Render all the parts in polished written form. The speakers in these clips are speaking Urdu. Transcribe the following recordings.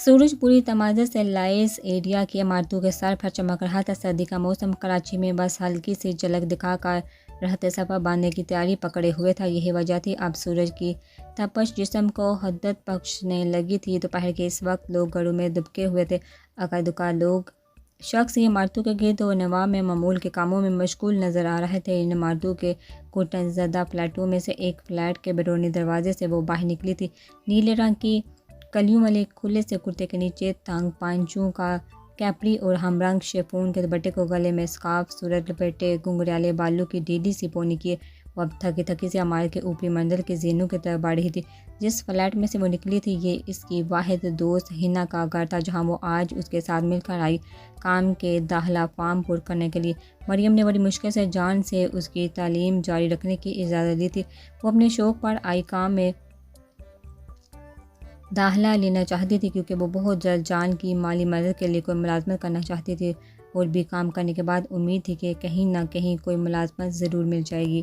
سورج پوری تمازت سے لائس ایریا کی عمارتوں کے سر پر چمک رہا تھا۔ سردی کا موسم کراچی میں بس ہلکی سی جھلک دکھا کر رہتے سفر باندھنے کی تیاری پکڑے ہوئے تھا۔ یہی وجہ تھی اب سورج کی تپش جسم کو حدت بخشنے لگی تھی۔ دوپہر کے اس وقت لوگ گھروں میں دبکے ہوئے تھے۔ اکا دکا لوگ شخص عمارتوں کے گرد و نواح میں معمول کے کاموں میں مشغول نظر آ رہے تھے۔ ان عمارتوں کے گھٹن زدہ فلیٹوں میں سے ایک فلیٹ کے بیرونی دروازے سے وہ باہر نکلی تھی۔ نیلے رنگ کی کلیوں والے کھلے سے کرتے کے نیچے تنگ پائچوں کا کیپری اور ہم رنگ شیفون کے دوپٹے کو گلے میں سکارف صورت لپیٹے گھنگریالے بالوں کی ڈیڈی سی پونی کیے وہ اب تھکی تھکی سی عمارت کے اوپری منزل کے زینوں کی طرف بڑھ رہی تھی۔ جس فلیٹ میں سے وہ نکلی تھی یہ اس کی واحد دوست ہنا کا گھر تھا، جہاں وہ آج اس کے ساتھ مل کر آئی کام کے داخلہ فارم پر کرنے کے لیے۔ مریم نے بڑی مشکل سے جان سے اس کی تعلیم جاری رکھنے کی اجازت دی تھی۔ وہ اپنے شوق پر آئی کام میں داخلہ لینا چاہتی تھی کیونکہ وہ بہت جلد جان کی مالی مدد کے لیے کوئی ملازمت کرنا چاہتی تھی، اور بھی کام کرنے کے بعد امید تھی کہ کہیں نہ کہیں کوئی ملازمت ضرور مل جائے گی۔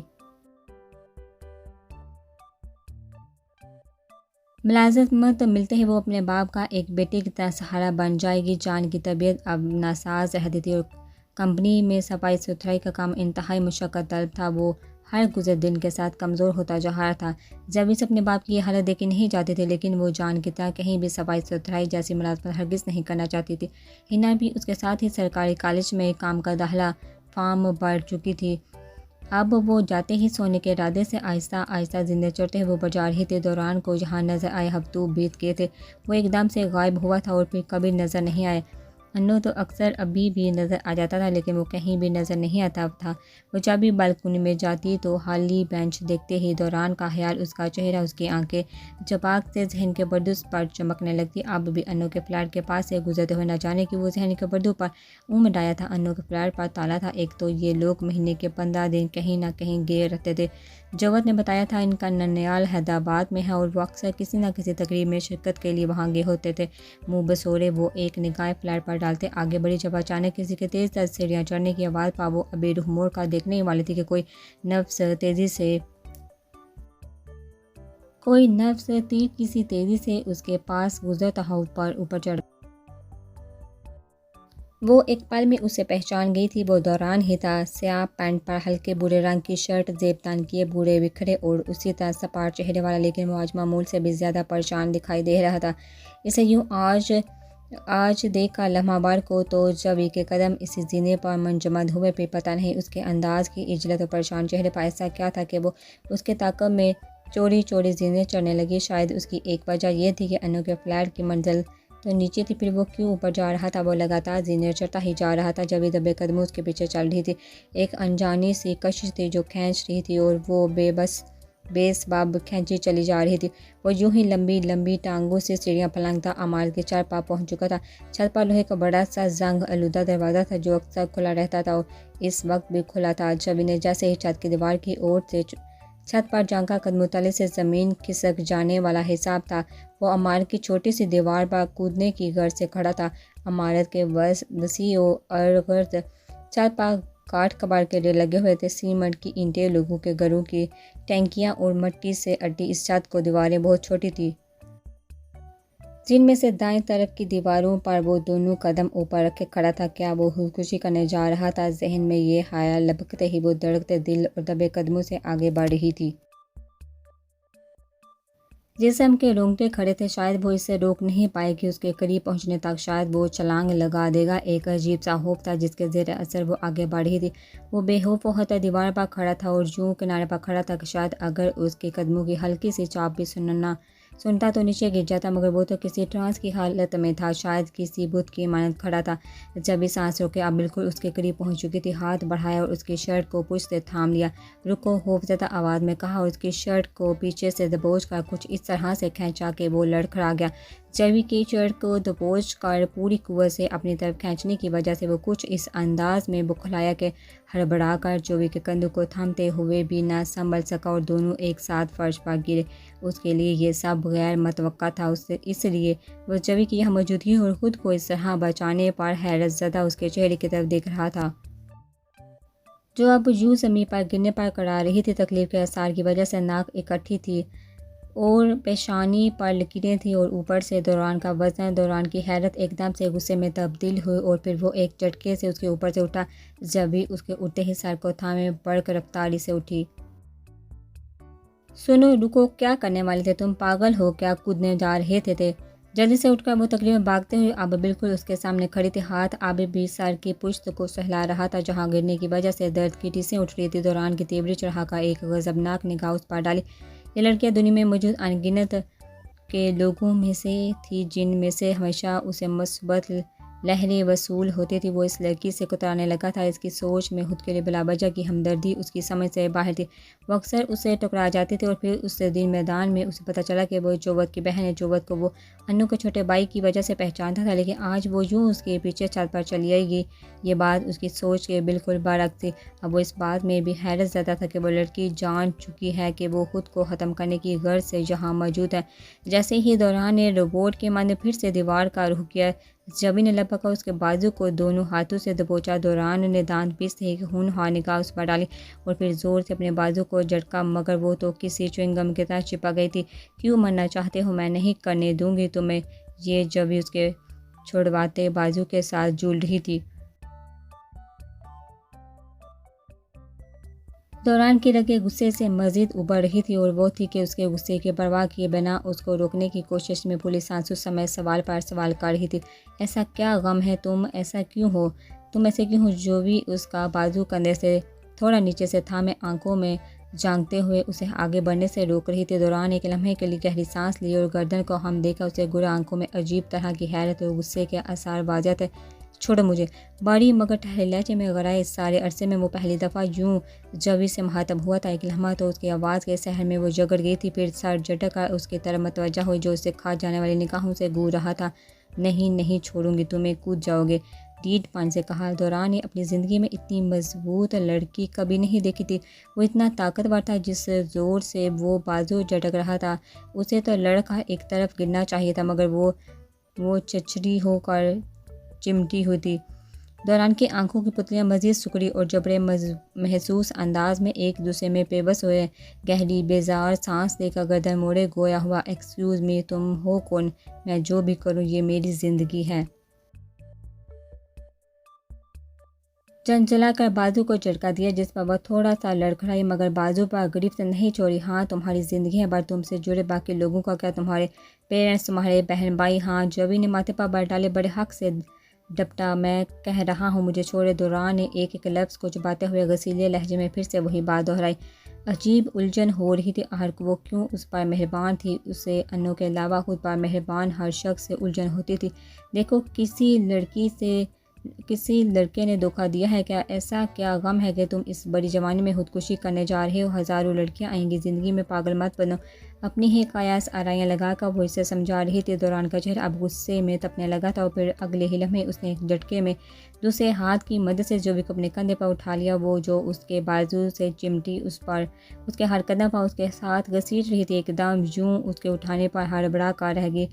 ملازمت ملتے ہی وہ اپنے باپ کا ایک بیٹے کی طرح سہارا بن جائے گی۔ جان کی طبیعت اب ناساز رہتی تھی اور کمپنی میں صفائی ستھرائی کا کام انتہائی مشقت طلب تھا۔ وہ ہر گزر دن کے ساتھ کمزور ہوتا جا رہا تھا۔ جبھی سے اپنے باپ کی یہ حالت دیکھی نہیں جاتی تھی، لیکن وہ جان کی طرح کہیں بھی صفائی ستھرائی جیسی ملازمت ہرگز نہیں کرنا چاہتی تھی۔ ہنا بھی اس کے ساتھ ہی سرکاری کالج میں کام کا داخلہ فارم بھر چکی تھی۔ اب وہ جاتے ہی سونے کے ارادے سے آہستہ آہستہ زندے چڑھتے ہوئے وہ بجا رہی تھی۔ دوران کو جہاں نظر آئے ہفتوں بیت گئے تھے، وہ ایک دم سے غائب ہوا تھا اور پھر کبھی نظر نہیں آئے۔ انو تو اکثر ابھی بھی نظر آ جاتا تھا، لیکن وہ کہیں بھی نظر نہیں آتا تھا۔ وہ جب بھی بالکنی میں جاتی تو خالی بینچ دیکھتے ہی دوران کا خیال، اس کا چہرہ، اس کی آنکھیں جپاک سے ذہن کے پردوں پر چمکنے لگتی۔ اب بھی انو کے فلیٹ کے پاس سے گزرتے ہوئے نہ جانے کہ وہ ذہن کے پردوں پر ڈایا تھا۔ انو کے فلیٹ پر تالا تھا۔ ایک تو یہ لوگ مہینے کے 15 دن کہیں نہ کہیں گئے رہتے تھے۔ جوت نے بتایا تھا ان کا ننیال حیدرآباد میں ہے اور وہ اکثر کسی نہ کسی تقریب میں شرکت کے لیے وہاں گئے ہوتے تھے۔ منہ بسورے وہ ایک نگاہ فلیٹ پر ڈالتے آگے بڑھی جب اچانک کسی کے تیز تر سیڑھیاں چڑھنے کی آواز پر وہ ابھی رخ موڑ کر دیکھنے والی تھی کہ کوئی نفس تیر کسی تیزی سے اس کے پاس گزرتا ہوا اوپر چڑھ گیا۔ وہ ایک پل میں اسے پہچان گئی تھی۔ وہ دوران ہی تھا، سیاہ پینٹ پر ہلکے بھورے رنگ کی شرٹ، زیب تن کیے بھورے بکھرے اور اسی طرح سپاٹ چہرے والا، لیکن وہ آج معمول سے بھی زیادہ پریشان دکھائی دے رہا تھا۔ اسے یوں آج دیکھ کر لمحہ بھر کو تو جبھی کے قدم اسی زینے پر منجمد ہوئے، پھر پتہ نہیں اس کے انداز کی عجلت اور پریشان چہرے پر ایسا کیا تھا کہ وہ اس کے تعاقب میں چوری چوری زینے چڑھنے لگی۔ شاید اس کی ایک وجہ یہ تھی کہ انو کے فلیٹ کی منزل تو نیچے تھی، پھر وہ کیوں اوپر جا رہا تھا؟ وہ لگاتار زینے چڑھتا ہی جا رہا تھا، جبھی دبے قدموں اس کے پیچھے چل رہی تھی۔ ایک انجانی سی کشش تھی جو کھینچ رہی تھی اور وہ بے سبب کھینچی چلی جا رہی تھی۔ وہ یوں ہی لمبی لمبی ٹانگوں سے سیڑھیاں پھلانگتا عمارت کے چار پا پہنچ چکا تھا۔ چھت پر لوہے کا بڑا سا زنگ آلودہ دروازہ تھا جو اکثر کھلا رہتا تھا اور اس وقت بھی کھلا تھا۔ جبھی نے جیسے ہی چھت کی دیوار کی اور سے چھت پر جھانکا، قدموں تلے سے زمین کھسک جانے والا حساب تھا۔ وہ عمارت کی چھوٹی سی دیوار پر کودنے کی غرض سے کھڑا تھا۔ عمارت کے وسیع و عرض چھت پر کاٹ کباڑ کے ڈھیر لگے ہوئے تھے، سیمنٹ کی اینٹیں، لوگوں کے گھروں کی ٹینکیاں اور مٹی سے اٹی اس چھت کی دیواریں بہت چھوٹی تھیں، جن میں سے دائیں طرف کی دیواروں پر وہ دونوں قدم اوپر رکھے کھڑا تھا۔ کیا وہ خودکشی کرنے جا رہا تھا؟ ذہن میں یہ خیال لبکتے ہی وہ دھڑکتے دل اور دبے قدموں سے آگے بڑھ رہی تھی۔ جسم کے رونگٹے کھڑے تھے۔ شاید وہ اسے روک نہیں پائے گی اس کے قریب پہنچنے تک، شاید وہ چھلانگ لگا دے گا۔ ایک عجیب سا خوف تھا جس کے زیر اثر وہ آگے بڑھ رہی تھی۔ وہ بے خوف و خطر دیوار پر کھڑا تھا اور یوں کنارے پر کھڑا تھا کہ شاید اگر اس کے قدموں کی ہلکی سی چاپ بھی سنتا تو نیچے گر جاتا، مگر وہ تو کسی ٹرانس کی حالت میں تھا، شاید کسی بت کی مانند کھڑا تھا۔ جبھی سانس روکے، اب بالکل اس کے قریب پہنچ چکی تھی، ہاتھ بڑھایا اور اس کی شرٹ کو پشت سے تھام لیا۔ رکو، خوفزدہ آواز میں کہا اور اس کی شرٹ کو پیچھے سے دبوچ کر کچھ اس طرح سے کھینچا کہ وہ لڑکھڑا گیا۔ جبھی کی شرٹ کو دبوچ کر پوری قوت سے اپنی طرف کھینچنے کی وجہ سے وہ کچھ اس انداز میں بکھلایا کہ ہڑبڑا کر جوئی کے کندھوں کو تھامتے ہوئے بھی نہ سنبھل سکا اور دونوں ایک ساتھ فرش پر گرے۔ اس کے لیے یہ سب غیر متوقع تھا، اس لیے وہ جوئی کی یہاں موجودگی اور خود کو اس طرح بچانے پر حیرت زدہ اس کے چہرے کی طرف دیکھ رہا تھا، جو اب یوں زمین پر گرنے پر کڑا رہی تھی۔ تکلیف کے آثار کی وجہ سے ناک اکٹھی تھی، اور پیشانی پر لکیریں تھیں اور اوپر سے دوران کا وزن۔ دوران کی حیرت ایک دم سے غصے میں تبدیل ہوئی اور پھر وہ ایک جھٹکے سے اس کے اوپر سے اٹھا۔ جب بھی اس کے اٹھتے ہی سر کو تھامے بڑھ کر رفتاری سے اٹھی۔ سنو، رکو، کیا کرنے والے تھے تم؟ پاگل ہو کیا؟ کودنے جا رہے تھے۔ جلدی سے اٹھ کر وہ تقریباً بھاگتے ہوئے اب بالکل اس کے سامنے کھڑی تھی۔ ہاتھ اب بھی سر کی پشت کو سہلا رہا تھا جہاں گرنے کی وجہ سے درد کی ٹیسیں اٹھ رہی تھی۔ دوران کی تیوری چڑھا کر ایک غضبناک نگاہ اس پر ڈالی۔ یہ لڑکیاں دنیا میں موجود ان گنت کے لوگوں میں سے تھی جن میں سے ہمیشہ اسے مثبت لہریں وصول ہوتی تھی۔ وہ اس لڑکی سے کترانے لگا تھا۔ اس کی سوچ میں خود کے لیے بلا وجہ کی ہمدردی اس کی سمجھ سے باہر تھی۔ وہ اکثر اسے ٹکرا جاتی تھی اور پھر اس دن میدان میں اسے پتہ چلا کہ وہ جوت کی بہن ہے۔ جوت کو وہ انو کے چھوٹے بھائی کی وجہ سے پہچانتا تھا، لیکن آج وہ یوں اس کے پیچھے چل پر چلی آئے گی۔ یہ بات اس کی سوچ کے بالکل برعکس تھی۔ اب وہ اس بات میں بھی حیرت زدہ تھا کہ وہ لڑکی جان چکی ہے کہ وہ خود کو ختم کرنے کی غرض سے یہاں موجود ہے۔ جیسے ہی دوران نے روبوٹ کے مانند پھر سے دیوار کا رخ کیا، جبی نے لپکا اس کے بازو کو دونوں ہاتھوں سے دبوچا۔ دوران نے دانت پیستے ایک ہونہار نگاہ اس پر ڈالی اور پھر زور سے اپنے بازو کو جھٹکا، مگر وہ تو کسی چیونگ گم کی طرح چپک گئی تھی۔ کیوں مرنا چاہتے ہو؟ میں نہیں کرنے دوں گی تمہیں یہ۔ جبی اس کے چھڑواتے بازو کے ساتھ جھول رہی تھی۔ دوران کی رگیں غصے سے مزید ابل رہی تھی اور وہ تھی کہ اس کے غصے کی پرواہ کیے بنا اس کو روکنے کی کوشش میں پھولی سانسوں سمیت سوال پر سوال کر رہی تھی۔ ایسا کیا غم ہے؟ تم ایسا کیوں ہو؟ تم ایسے کیوں ہو؟ جوبی اس کا بازو کندھے سے تھوڑا نیچے سے تھامے آنکھوں میں جھانکتے ہوئے اسے آگے بڑھنے سے روک رہی تھی۔ دوران ایک لمحے کے لیے گہری سانس لی اور گردن کو خم دے کر اسے گرے آنکھوں میں عجیب طرح کی حیرت اور غصے کے آثار واضح تھے۔ چھوڑو مجھے، بڑی مگر ٹھہرے لہجے میں غرائے۔ سارے عرصے میں وہ پہلی دفعہ یوں جوی سے مخاطب ہوا تھا۔ ایک لمحہ تو اس کی آواز کے سحر میں وہ جگڑ گئی تھی، پھر سر جھٹک کر اس کی طرف متوجہ ہوئی جو اسے کھا جانے والی نگاہوں سے گھور رہا تھا۔ نہیں نہیں چھوڑوں گی تمہیں، کود جاؤ گے، ڈیڈ پن سے کہا۔ دوران نے اپنی زندگی میں اتنی مضبوط لڑکی کبھی نہیں دیکھی تھی۔ وہ اتنا طاقتور تھا جس زور سے وہ بازو جھٹک رہا تھا، اسے تو لڑ کر ایک طرف گرنا چاہیے تھا، مگر وہ چچری ہو کر چمٹی ہوئی تھی۔ دوران کی آنکھوں کی پتلیاں مزید سکڑی اور جبرے محسوس انداز میں ایک دوسرے میں پیوست ہوئے۔ گہری بیزار سانس لے کر گردن موڑے گویا ہوا، ایکسکیوز می، تم ہو کون؟ میں جو بھی کروں یہ میری زندگی ہے۔ چنچلا کر بازو کو جھٹکا دیا جس پر وہ تھوڑا سا لڑکھڑائی، مگر بازو پر گرفت نہیں چھوڑی۔ ہاں تمہاری زندگی ہے، پر تم سے جڑے باقی لوگوں کا کیا؟ تمہارے پیرنٹس، تمہارے بہن بھائی؟ ہاں، جوی نے ماتھے پر بر ڈالے بڑے حق سے ڈپٹا۔ میں کہہ رہا ہوں مجھے چھوڑے۔ دوران نے ایک ایک لفظ کو چباتے ہوئے غصیلے لہجے میں پھر سے وہی بات دہرائی۔ عجیب الجھن ہو رہی تھی، آخر وہ کیوں اس پر مہربان تھی؟ اسے انو کے علاوہ خود پر مہربان ہر شخص سے الجھن ہوتی تھی۔ دیکھو، کسی لڑکے نے دھوکہ دیا ہے کیا؟ ایسا کیا غم ہے کہ تم اس بڑی جوانی میں خودکشی کرنے جا رہے ہو؟ ہزاروں لڑکیاں آئیں گی، زندگی میں پاگل مت بنو۔ اپنی ہی قیاس آرائیاں لگا کر وہ اسے سمجھا رہی تھی۔ دوران کا چہرہ اب غصے میں تپنے لگا تھا اور پھر اگلے ہی لمحے اس نے ایک جھٹکے میں دوسرے ہاتھ کی مدد سے جوبی کو اپنے کندھے پر اٹھا لیا۔ وہ جو اس کے بازو سے چمٹی اس کے ہر قدم پر اس کے ساتھ گھسیٹ رہی تھی، ایک دم یوں اس کے اٹھانے پر ہڑبڑا کر رہ گئی۔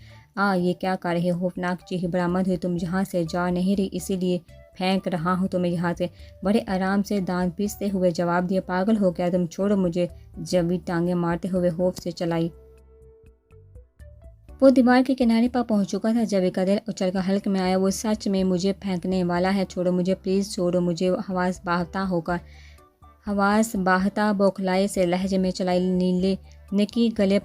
یہ کیا کر رہے ہو؟ خوفناک چیخ برآمد ہوئی۔ تم یہاں سے جا نہیں رہی، اسی لیے پھینک رہا ہوں تمہیں یہاں سے، بڑے آرام سے دانت پیستے ہوئے جواب دیا۔ پاگل ہو کیا تم؟ چھوڑو مجھے۔ جوی ٹانگیں مارتے ہوئے خوف سے چلائی۔ وہ دیوار کے کنارے پر پہنچ چکا تھا۔ جوی کا دل اچھل کر حلق میں آیا۔ وہ سچ میں مجھے پھینکنے والا ہے؟ چھوڑو مجھے، پلیز چھوڑو مجھے۔ حواس باہتا بوکھلائے سے لہجے میں چلائی۔ نکی گلے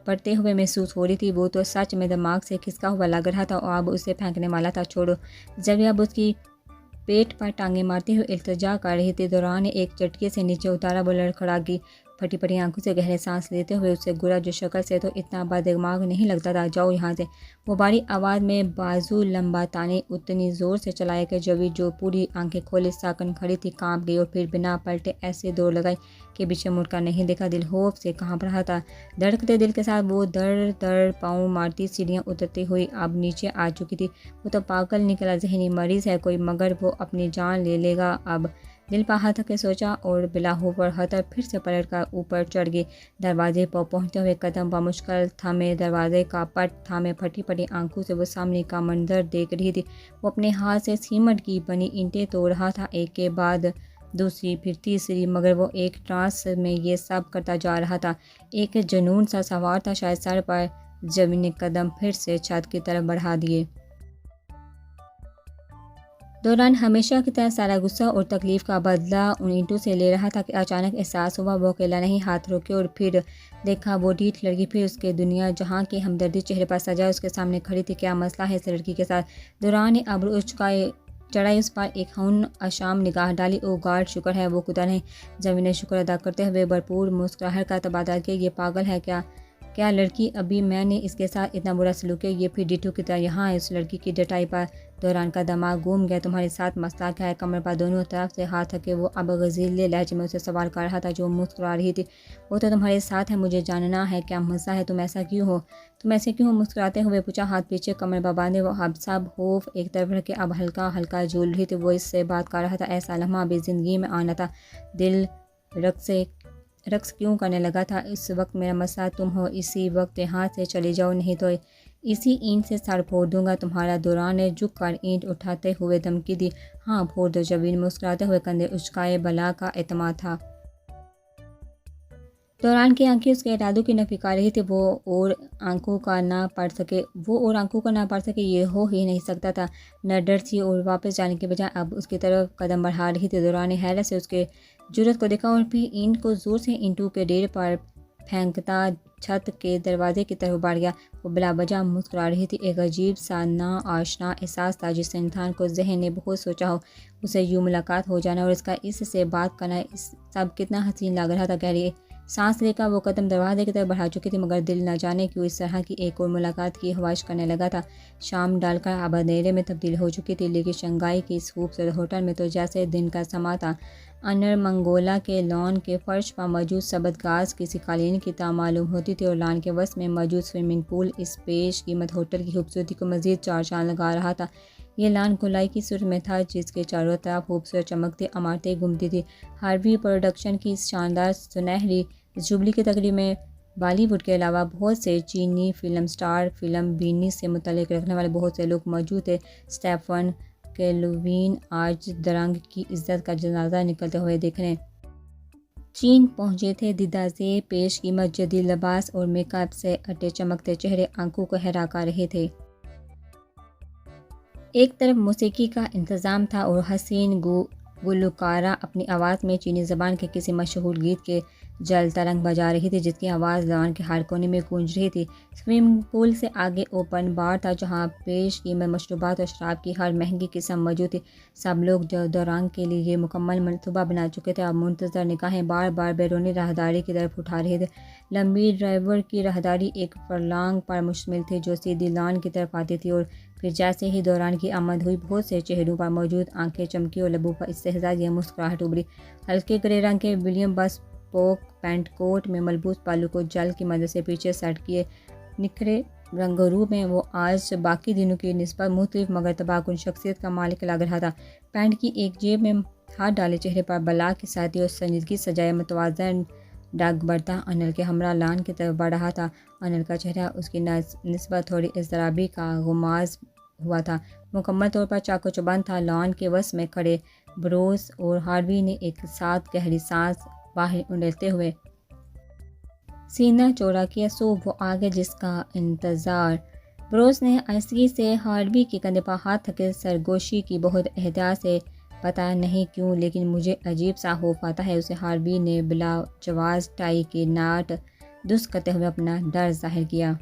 پڑتے ہوئے محسوس ہو رہی تھی۔ وہ تو سچ میں دماغ سے کھسکا ہوا لگ رہا تھا اور اب اسے پھینکنے والا تھا۔ چھوڑو۔ جوی اب اس کی پیٹ پر ٹانگیں مارتے ہوئے التجا کر رہی تھی۔ دوران نے ایک جھٹکے سے نیچے اتارا۔ وہ لڑکھڑا گئی، پھٹی پھٹی آنکھوں سے گہرے سانس لیتے ہوئے اسے گرا، جو شکل سے تو اتنا بددماغ نہیں لگتا تھا۔ جاؤ یہاں سے۔ وہ بھاری آواز میں بازو لمبا تانے اتنی زور سے چلایا کہ جوی جو پوری آنکھیں کھولے ساکن کھڑی تھی کانپ گئی اور پھر بنا پلٹے ایسے دوڑ لگائی کہ پیچھے مڑ کر نہیں دیکھا۔ دل خوف سے کانپ رہا تھا۔ دھڑکتے دل کے ساتھ وہ دڑ پاؤں مارتی سیڑھیاں اترتی ہوئی اب نیچے آ چکی تھی۔ وہ تو پاگل نکلا ذہنی مریض ہے کوئی، مگر وہ اپنی جان لے لے گا اب، دل پر ہاتھ رکھ کے سوچا اور بلاہوفر ہتر پھر سے پلٹ کر اوپر چڑھ گئی۔ دروازے پر پہنچتے ہوئے قدم پر مشکل تھامے دروازے کا پٹ تھامے پھٹی پھٹی آنکھوں سے وہ سامنے کا منظر دیکھ رہی تھی۔ وہ اپنے ہاتھ سے سیمنٹ کی بنی اینٹیں توڑ رہا تھا، ایک کے بعد دوسری پھر تیسری، مگر وہ ایک ٹرانس میں یہ سب کرتا جا رہا تھا۔ ایک جنون سا سوار تھا، شاید سر پر جب نے قدم پھر سے چھت کی طرف بڑھا دیے۔ دوران ہمیشہ کی طرح سارا غصہ اور تکلیف کا بدلہ ان اینٹوں سے لے رہا تھا کہ اچانک احساس ہوا وہ اکیلا نہیں۔ ہاتھ روکے اور پھر دیکھا وہ ڈھیٹ لڑکی، پھر اس کے دنیا جہاں کی ہمدردی چہرے پر سجا اس کے سامنے کھڑی تھی۔ کیا مسئلہ ہے اس لڑکی کے ساتھ؟ دوران نے ابرو اچکائے، چڑھائی اس پر ایک ہن اشام نگاہ ڈالی۔ او گاڈ، شکر ہے وہ خدا نہیں۔ زمین نے شکر ادا کرتے ہوئے بھرپور مسکراہٹ کا تبادلہ کیا۔ یہ پاگل ہے کیا لڑکی؟ ابھی میں نے اس کے ساتھ اتنا برا سلوک کیا، یہ پھر ڈیٹو کی طرح یہاں ہے۔ اس لڑکی کی ڈٹائی پر دوران کا دماغ گھوم گیا۔ تمہارے ساتھ مسئلہ کیا ہے؟ کمر پر دونوں طرف سے ہاتھ رکھے وہ اب غزیلے لہجے میں اسے سوال کر رہا تھا جو مسکرا رہی تھی۔ وہ تو تمہارے ساتھ ہے، مجھے جاننا ہے کیا مسئلہ ہے، تم ایسے کیوں ہو؟ مسکراتے ہوئے پوچھا، ہاتھ پیچھے کمر پر باندھے وہ اب سب خوف ایک طرف رکھے اب ہلکا ہلکا جھول رہی تھی۔ وہ اس سے بات کر رہا تھا، ایسا لمحہ بھی زندگی میں آنا تھا، دل رقص کیوں کرنے لگا تھا۔ اس وقت میرا مسئلہ تم ہو، اسی وقت یہاں سے چلی جاؤ، نہیں تو اسی اینٹ سے سر پھوڑ دوں گا تمہارا۔ دوران نے جھک کر اینٹ اٹھاتے ہوئے دھمکی دی۔ ہاں پھوڑ دو، جبین مسکراتے ہوئے کندھے اچکائے، بلا کا اعتماد تھا۔ دوران کی آنکھیں اس کے ارادوں کی نفی کر رہی تھی۔ وہ اور آنکھوں کا نہ پڑھ سکے یہ ہو ہی نہیں سکتا تھا۔ نہ ڈر تھی اور واپس جانے کے بجائے اب اس کی طرف قدم بڑھا رہی تھی۔ دوران نے حیرت سے اس کے جرأت کو دیکھا اور پھر اینٹ کو زور سے اینٹوں کے ڈھیر پر پھینکتا چھت کے دروازے کی طرف بڑھ گیا۔ وہ بلا وجہ مسکرا رہی تھی۔ ایک عجیب سا ناآشنا احساس تھا جس انسان کو ذہن نے بہت سوچا ہو، اسے یوں ملاقات ہو جانا اور اس سے بات کرنا سب کتنا حسین لگ رہا تھا۔ گہری سانس لے کر وہ قدم دروازے کی طرف بڑھا چکی تھی، مگر دل نہ جانے کیوں اس طرح کی ایک اور ملاقات کی خواہش کرنے لگا تھا۔ شام ڈال کر اب اندھیرے میں تبدیل ہو چکی تھی، لیکن شنگھائی کے اس خوبصورت ہوٹل میں تو جیسے دن کا سما تھا۔ انر منگولا کے لان کے فرش پر موجود سبز گھاس کسی قالین کی طرح معلوم ہوتی تھی اور لان کے وسط میں موجود سوئمنگ پول اس پیش قیمت ہوٹل کی خوبصورتی کو مزید چار چاند لگا رہا تھا۔ یہ لان گولائی کی صورت میں تھا جس کے چاروں طرف خوبصورت چمکتی عمارتیں گھومتی تھیں۔ ہاروی پروڈکشن کی اس شاندار سنہری اس جوبلی کی تقریب میں بالی ووڈ کے علاوہ بہت سے چینی فلم سٹار، فلم بینی سے متعلق رکھنے والے بہت سے لوگ موجود تھے۔ اسٹیفن کیلوین آج درنگ کی عزت کا جنازہ نکلتے ہوئے دیکھنے چین پہنچے تھے۔ دیدہ زیب پیش قیمت جدید لباس اور میک اپ سے اٹے چمکتے چہرے آنکھوں کو حیران کر رہے تھے۔ ایک طرف موسیقی کا انتظام تھا اور حسین گلوکارہ اپنی آواز میں چینی زبان کے کسی مشہور گیت کے جل ترنگ بجا رہی تھی جس کی آواز لان کے ہر کونے میں گونج رہی تھی۔ سوئمنگ پول سے آگے اوپن بار تھا جہاں پیش قیمت مشروبات اور شراب کی ہر مہنگی قسم موجود تھی۔ سب لوگ جو دوران کے لیے یہ مکمل منصوبہ بنا چکے تھے اب منتظر نگاہیں بار بار بیرونی راہداری کی طرف اٹھا رہے تھے۔ لمبی ڈرائیور کی راہداری ایک فرلانگ پر مشتمل تھی جو سیدھی لان کی طرف آتی تھی اور پھر جیسے ہی دوران کی آمد ہوئی بہت سے چہروں پر موجود آنکھیں چمکی اور لبوں پر استحضاء یہ مسکراہٹ ابھری۔ ہلکے گرے رنگ کے ولیم بس پوک پینٹ کوٹ میں ملبوس بالوں کو جل کی مدد سے پیچھے سیٹ کیے نکھرے رنگ و روپ میں وہ آج باقی دنوں کی نسبت مختلف مگر تباہکن شخصیت کا مالک لگ رہا تھا۔ پینٹ کی ایک جیب میں ہاتھ ڈالے چہرے پر بلا کی سادگی اور سنجیدگی سجائے متوازن ڈگ بڑھتا انل کے ہمراہ لان کی طرف بڑھ رہا تھا۔ انل کا چہرہ اس کی نسبت تھوڑی اضطرابی کا غماز ہوا تھا، مکمل طور پر چاق و چوبند تھا۔ لان کے وسط میں کھڑے بروس اور ہاروی نے ایک ساتھ گہری سانس باہر انڈیلتے ہوئے سینہ چوڑا کیا۔ سو وہ آگے جس کا انتظار۔ بروس نے آہستگی سے ہاروی کے کندھے پر ہاتھ رکھے سرگوشی کی بہت احتیاط سے، پتہ نہیں کیوں لیکن مجھے عجیب سا خوف آتا ہے اسے، ہاروی نے بلا جواز ٹائی کے ناٹ درست کرتے ہوئے اپنا ڈر ظاہر کیا۔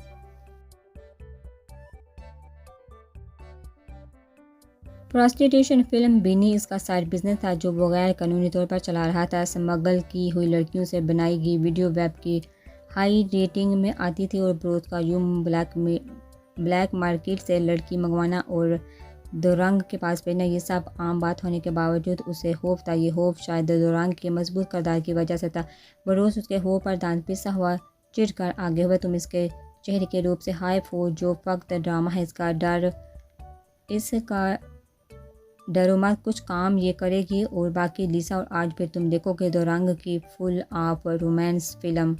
پراسٹیٹیوشن فلم بینی اس کا سائیڈ بزنس تھا جو وہ غیر قانونی طور پر چلا رہا تھا۔ سمگل کی ہوئی لڑکیوں سے بنائی گئی ویڈیو ویب کی ہائی ریٹنگ میں آتی تھی اور بروس کا یوں بلیک مارکیٹ سے لڑکی منگوانا اور دورنگ کے پاس بھیجنا یہ سب عام بات ہونے کے باوجود اسے خوف تھا۔ یہ خوف شاید دورنگ کے مضبوط کردار کی وجہ سے تھا۔ بروس اس کے خوف پر دانت پیسا ہوا چڑھ کر آگے ہوئے، تم اس کے چہرے کے روپ سے ہائپ ہو جو فقط ڈرامہ ہے، اس کا ڈرو مت، کچھ کام یہ کرے گی اور باقی لیسا اور آج پھر تم دیکھو گے دورنگ کی full of romance film.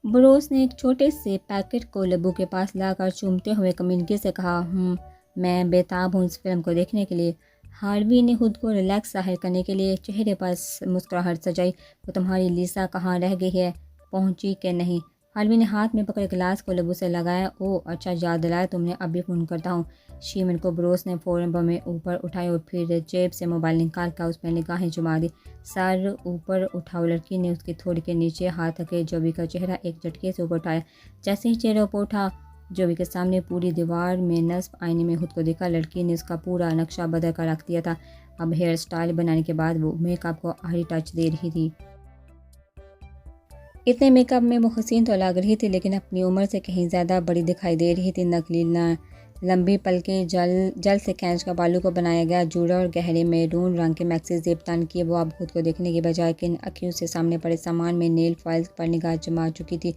Bruce نے ایک چھوٹے سے پیکٹ کو لبو کے پاس لا کر چومتے ہوئے کمیونٹی سے کہا، میں بے تاب ہوں اس فلم کو دیکھنے کے لیے۔ ہاروی نے خود کو ریلیکس ظاہر کرنے کے لیے چہرے پر مسکراہٹ سجائی۔ وہ تمہاری لیسا کہاں رہ گئی ہے، پہنچی کہ نہیں؟ ہاروی نے ہاتھ میں پکڑے گلاس کو لبوں سے لگایا۔ او اچھا یاد دلایا تم نے، ابھی فون کرتا ہوں۔ شیمن کو بروس نے فوراً بمیں اوپر اٹھائے اور پھر جیب سے موبائل نکال کر اس میں نگاہیں جما دی۔ سر اوپر اٹھاؤ، لڑکی نے اس کی تھوڑی کے نیچے ہاتھ رکھے جوبی کا چہرہ ایک جھٹکے سے اوپر اٹھایا۔ جیسے ہی چہرہ اوپر اٹھا، جوبی کے سامنے پوری دیوار میں نصب آئینے میں خود کو دیکھا۔ لڑکی نے اس کا پورا نقشہ بدل کر رکھ دیا تھا۔ اب ہیئر سٹائل بنانے کے بعد وہ میک اپ کو آخری ٹچ دے رہی تھی۔ اتنے میک اپ میں وہ حسین تو لگ رہی تھی، لیکن اپنی عمر سے کہیں زیادہ بڑی دکھائی دے رہی تھی۔ نقلی لمبی پلکیں، جل سے کھینچ کر بالوں کو بنایا گیا جوڑا اور گہرے میرون رنگ کے میکسی زیب تن کیے۔ وہ اب خود کو دیکھنے کے بجائے کن اکھیوں سے سامنے پڑے سامان میں نیل فائلز پر نگاہ جما چکی تھی۔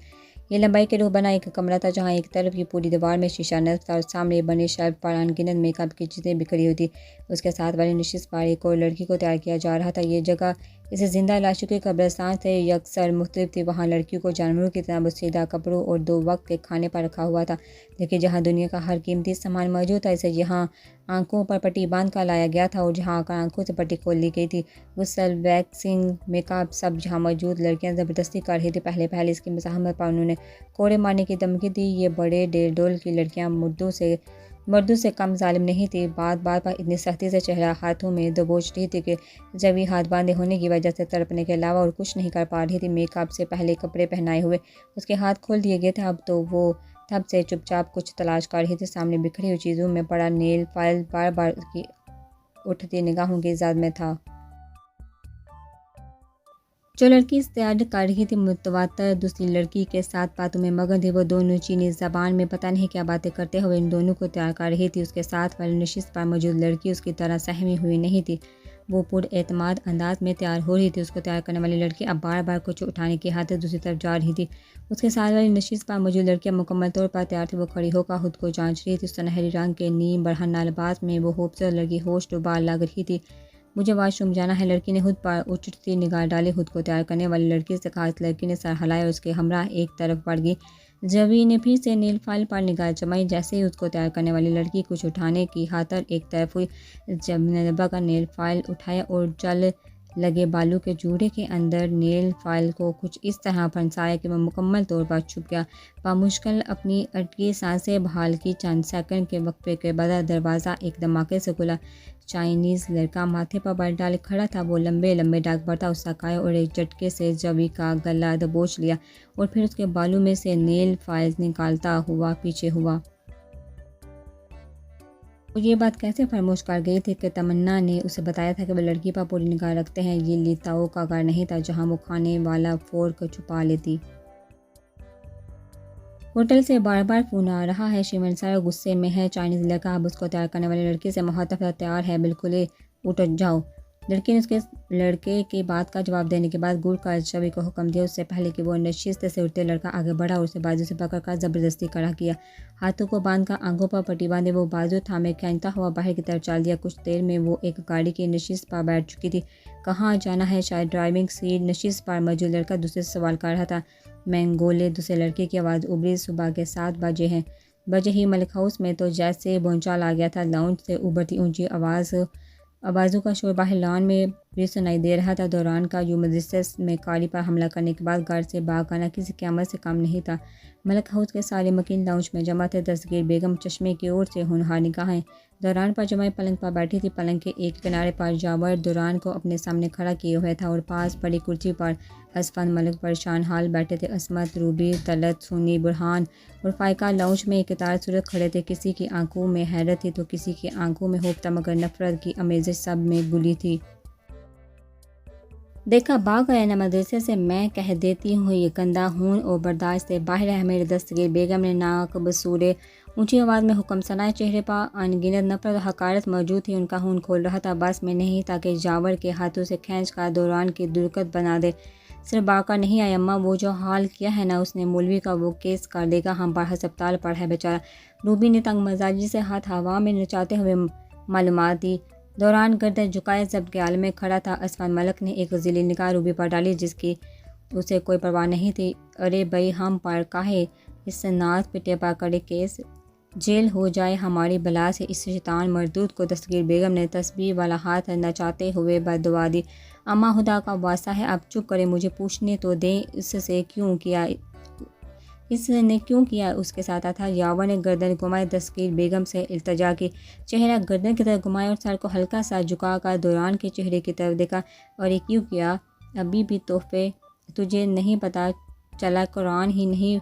یہ لمبائی کے روح بنا ایک کمرہ تھا جہاں ایک طرف کی پوری دیوار میں شیشہ نصب تھا اور سامنے بنے شیلف پر ان گنت میک اپ کی چیزیں بکھری ہوئی تھی۔ اس کے ساتھ والی نشست پر ایک اور لڑکی کو تیار کیا جا رہا تھا۔ یہ جگہ اسے زندہ لاشوں کے قبرستان سے یکسر مختلف تھی۔ وہاں لڑکیوں کو جانوروں کی طرح بوسیدہ کپڑوں اور 2 وقت کے کھانے پر رکھا ہوا تھا، لیکن جہاں دنیا کا ہر قیمتی سامان موجود تھا، اسے یہاں آنکھوں پر پٹی باندھ کر لایا گیا تھا، اور جہاں آ کر آنکھوں سے پٹی کھول لی گئی تھی۔ غسل، ویکسنگ، میک اپ، سب جہاں موجود لڑکیاں زبردستی کر رہی تھی۔ پہلے اس کی مزاحمت پر انہوں نے کوڑے مارنے کی دھمکی دی۔ یہ بڑے ڈیل کی لڑکیاں مردوں سے کم ظالم نہیں تھی۔ بات پر اتنی سختی سے چہرہ ہاتھوں میں دبوچ رہی تھی کہ جب یہ ہاتھ باندھے ہونے کی وجہ سے تڑپنے کے علاوہ اور کچھ نہیں کر پا رہی تھی۔ میک اپ سے پہلے کپڑے پہنائے ہوئے اس کے ہاتھ کھول دیے گئے تھے۔ اب تو وہ تب سے چپ چاپ کچھ تلاش کر رہی تھی۔ سامنے بکھری ہوئی چیزوں میں پڑا نیل فائل بار بار اس کی اٹھتی نگاہوں کی زد میں تھا۔ جو لڑکی استعارہ کر رہی تھی متواتر دوسری لڑکی کے ساتھ باتوں میں مگن تھی۔ وہ دونوں چینی زبان میں پتہ نہیں کیا باتیں کرتے ہوئے ان دونوں کو تیار کر رہی تھی۔ اس کے ساتھ والی نشست پر موجود لڑکی اس کی طرح سہمی ہوئی نہیں تھی۔ وہ پر اعتماد انداز میں تیار ہو رہی تھی۔ اس کو تیار کرنے والی لڑکی اب بار بار کچھ اٹھانے کی خاطر دوسری طرف جا رہی تھی۔ اس کے ساتھ والی نشست پر موجود لڑکیاں مکمل طور پر تیار تھی۔ وہ کھڑی ہو کر خود کو جانچ رہی تھی۔ سنہری رنگ کے نیم برہنہ لباس میں وہ خوبصورت لڑکی ہوش و بار لگ رہی تھی۔ مجھے واش روم جانا ہے، لڑکی نے خود پر اچھتی نگاہ ڈالی۔ خود کو تیار کرنے والی لڑکی سے کہا۔ اس لڑکی نے سر ہلایا اور اس کے ہمراہ ایک طرف بڑھ گئی۔ جوی نے پھر سے نیل فائل پر نگاہ جمائی۔ جیسے ہی اس کو تیار کرنے والی لڑکی کچھ اٹھانے کی خاطر ایک طرف ہوئی، جب نے دبا کر نیل فائل اٹھایا اور جل لگے بالوں کے جوڑے کے اندر نیل فائل کو کچھ اس طرح پھنسایا کہ وہ مکمل طور پر چھپ گیا۔ بمشکل اپنی اٹکی سانسیں بحال کی۔ چند سیکنڈ کے وقفے کے بعد دروازہ ایک دھماکے سے کھلا۔ چائنیز لڑکا ماتھے پر بر ڈالے کھڑا تھا۔ وہ لمبے ڈاک برتا اسکایا اور ایک جھٹکے سے جوی کا گلا دبوچ لیا اور پھر اس کے بالوں میں سے نیل فائلز نکالتا ہوا پیچھے ہوا۔ وہ یہ بات کیسے فراموش کر گئی تھی کہ تمنا نے اسے بتایا تھا کہ وہ لڑکی پر پوری نگاہ رکھتے ہیں۔ یہ لی تاؤ کا گھر نہیں تھا جہاں وہ کھانے والا فورک چھپا لیتی۔ ہوٹل سے بار بار فون آ رہا ہے۔ شیمن سر غصے میں ہے۔ چائنیز لڑکا اب اس کو تیار کرنے والی لڑکی سے مخاطب تھا۔ تیار ہے، بالکل، اٹھ جاؤ۔ لڑکی نے اس کے لڑکے کی بات کا جواب دینے کے بعد گڑ کر جوی کو حکم دیا۔ اس سے پہلے کہ وہ نشست سے اٹھتے، لڑکا آگے بڑھا اور اسے بازو سے پکڑ کر زبردستی کھڑا کیا۔ ہاتھوں کو باندھ کر آنکھوں پر پٹی باندھے وہ بازو تھامے کھینچتا ہوا باہر کی طرف چل دیا۔ کچھ دیر میں وہ ایک گاڑی کی نشست پر بیٹھ چکی تھی۔ کہاں جانا ہے؟ شاید ڈرائیونگ سیٹ۔ نشست پر موجود لڑکا دوسرے سے سوال کر رہا تھا۔ مینگولے دوسرے لڑکے کی آواز ابھری۔ صبح کے 7 بجے ہیں۔ بجے ہی ملک ہاؤس میں تو جیسے بھونچال آ گیا تھا۔ لاؤنج سے ابھرتی اونچی آوازوں کا شور باہر لان میں بھی سنائی دے رہا تھا۔ دوران کا یوم مجلس میں کاری پر حملہ کرنے کے بعد گھر سے بھاگ آنا کسی قیامت سے کم نہیں تھا۔ ملک ہاؤس کے سارے مکین لاؤنج میں جمع تھے۔ دستگیر بیگم چشمے کی اور سے ہونہار نگاہیں دوران پر جمائے پلنگ پر بیٹھی تھی۔ پلنگ کے ایک کنارے پر جاور دوران کو اپنے سامنے کھڑا کیے ہوئے تھا اور پاس بڑی کرسی پر اسفند ملک پریشان حال بیٹھے تھے۔ عصمت، روبی، طلعت، سونی، برہان اور فائقہ لاؤنج میں ایک قطار صورت کھڑے تھے۔ کسی کی آنکھوں میں حیرت تھی تو کسی کی آنکھوں میں خوف تھا، مگر نفرت کی آمیزش سب میں گلی تھی۔ دیکھا بھاگ آیا نا مدرسے سے، میں کہہ دیتی ہوں یہ گندا خون اور برداشت سے باہر ہے میرے۔ دستگیر بیگم نے ناک بسورے اونچی آواز میں حکم سنایا۔ چہرے پر ان گنت نفرت و حقارت موجود تھی۔ ان کا خون کھول رہا تھا۔ بس میں نہیں تھا کہ جاور کے ہاتھوں سے کھینچ کر دوران کی درگت بنا دے۔ صرف بھاگ کر نہیں آیا اماں، وہ جو حال کیا ہے نا اس نے مولوی کا وہ کیس کر دے گا، ہم پر ہسپتال پر ہے بیچارہ۔ روبی نے تنگ مزاجی سے ہاتھ ہوا میں نچاتے ہوئے معلومات دی۔ دوران گردن جھکائے ضبط کے عالم میں کھڑا تھا۔ اسفند ملک نے ایک ذیلی نگاہ روبی پر ڈالی جس کی اسے کوئی پرواہ نہیں تھی۔ ارے بھئی، ہم پر کاہے اس ناز پٹے پر کڑے کیس جیل ہو جائے ہماری بلا سے اس شیطان مردود کو۔ دستگیر بیگم نے تسبیح والا ہاتھ نچاتے ہوئے بددعا دی۔ اماں خدا کا واسطہ ہے اب چپ کریں، مجھے پوچھنے تو دیں اس نے کیوں کیا اس کے ساتھ تھا۔ یاور نے گردن گھمائی، دستگیر بیگم سے التجا کی، چہرہ گردن کی طرف گھمایا اور سر کو ہلکا سا جھکا کر دوران کے چہرے کی طرف دیکھا۔ اور یہ کیوں کیا؟ ابھی بھی تحفے تجھے نہیں پتہ چلا؟ قرآن ہی نہیں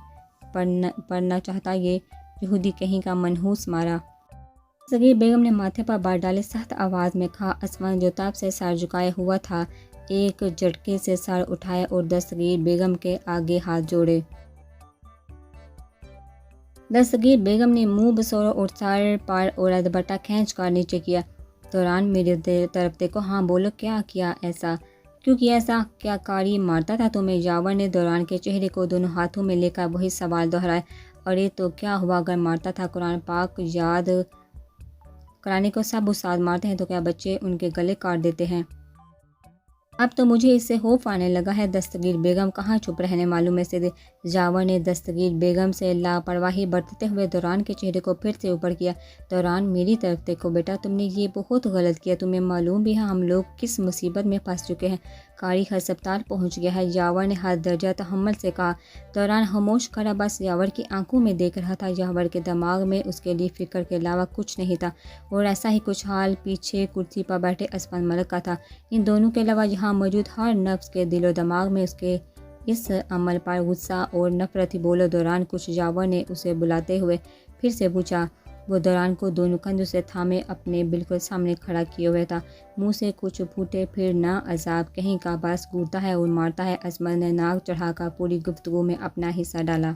پڑھنا چاہتا یہ یہودی کہیں کا منحوس مارا۔ دستگیر بیگم نے ماتھے پر بات ڈالے، سخت آواز میں کہا۔ اسما جو تب سے سر جھکائے ہوا تھا ایک جھٹکے سے سر اٹھایا اور دستگیر بیگم کے آگے ہاتھ جوڑے۔ دستگیر بیگم نے منہ بسورا اور سر پر اور دوپٹہ کھینچ کر نیچے کیا۔ دوران میری طرف دیکھو، ہاں بولو، کیا کیا ایسا؟ کیوں کیا ایسا؟ کیا کاری مارتا تھا تمہیں؟ یاور نے دوران کے چہرے کو دونوں ہاتھوں میں لے کر وہی سوال دہرایا۔ ارے تو کیا ہوا اگر مارتا تھا؟ قرآن پاک یاد کرانے کو سب استاد مارتے ہیں تو کیا بچے ان کے گلے کاٹ دیتے ہیں؟ اب تو مجھے اس سے خوف آنے لگا ہے۔ دستگیر بیگم کہاں چھپ رہنے والوں میں سے تھے۔ یاور نے دستگیر بیگم سے لاپرواہی برتتے ہوئے دوران کے چہرے کو پھر سے اوپر کیا۔ دوران میری طرف دیکھو بیٹا، تم نے یہ بہت غلط کیا، تمہیں معلوم بھی ہے ہم لوگ کس مصیبت میں پھنس چکے ہیں۔ قاری ہسپتال پہنچ گیا ہے، یاور نے حد درجہ تحمل سے کہا۔ دوران خاموش کھڑا بس یاور کی آنکھوں میں دیکھ رہا تھا۔ یاور کے دماغ میں اس کے لیے فکر کے علاوہ کچھ نہیں تھا، اور ایسا ہی کچھ حال پیچھے کرسی پر بیٹھے اسفند ملک کا تھا۔ ان دونوں کے علاوہ یہاں موجود ہر نفس کے دل و دماغ میں اس کے اس عمل پر غصہ اور نفرت تھی۔ بولو دوران کچھ، یاور نے اسے بلاتے ہوئے پھر سے پوچھا۔ وہ دوران کو دونوں کندھوں سے تھامے اپنے بالکل سامنے کھڑا کیے ہوئے تھا، منہ سے کچھ پھوٹے پھر نہ عذاب کہیں کا، بس گورتا ہے اور مارتا ہے۔ عصمت نے ناک چڑھا کر پوری گفتگو میں اپنا حصہ ڈالا۔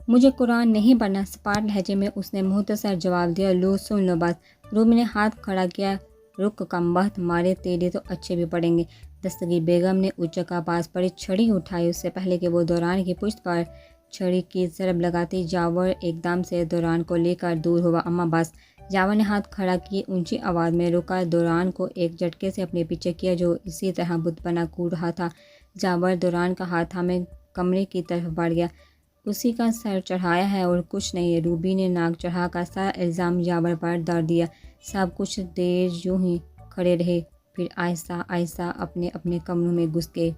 مجھے قرآن نہیں پڑھنا، سپاٹ لہجے میں اس نے مختصر جواب دیا۔ لو سن لو بس۔ رومی نے ہاتھ کھڑا کیا۔ رک کم بخت، مارے تیرے تو اچھے بھی پڑیں گے۔ دستگیر بیگم نے اچکا پاس پڑی چھڑی اٹھائی۔ اس سے پہلے کہ وہ دوران کی پشت پر چھڑی کی ضرب لگاتی، یاور ایک دم سے دوران کو لے کر دور ہوا۔ اماں بس۔ یاور نے ہاتھ کھڑا کیے، اونچی آواز میں روکا، دوران کو ایک جھٹکے سے اپنے پیچھے کیا جو اسی طرح بت بنا کود رہا تھا۔ یاور دوران کا ہاتھ تھامے کمرے کی طرف بڑھ گیا۔ اسی کا سر چڑھایا ہے اور کچھ نہیں ہے۔ روبی نے ناک چڑھا کر سارا الزام یاور پر ڈال دیا۔ سب کچھ دیر یوں ہی کھڑے رہے، پھر آہستہ آہستہ اپنے اپنے کمروں میں گھس گئے۔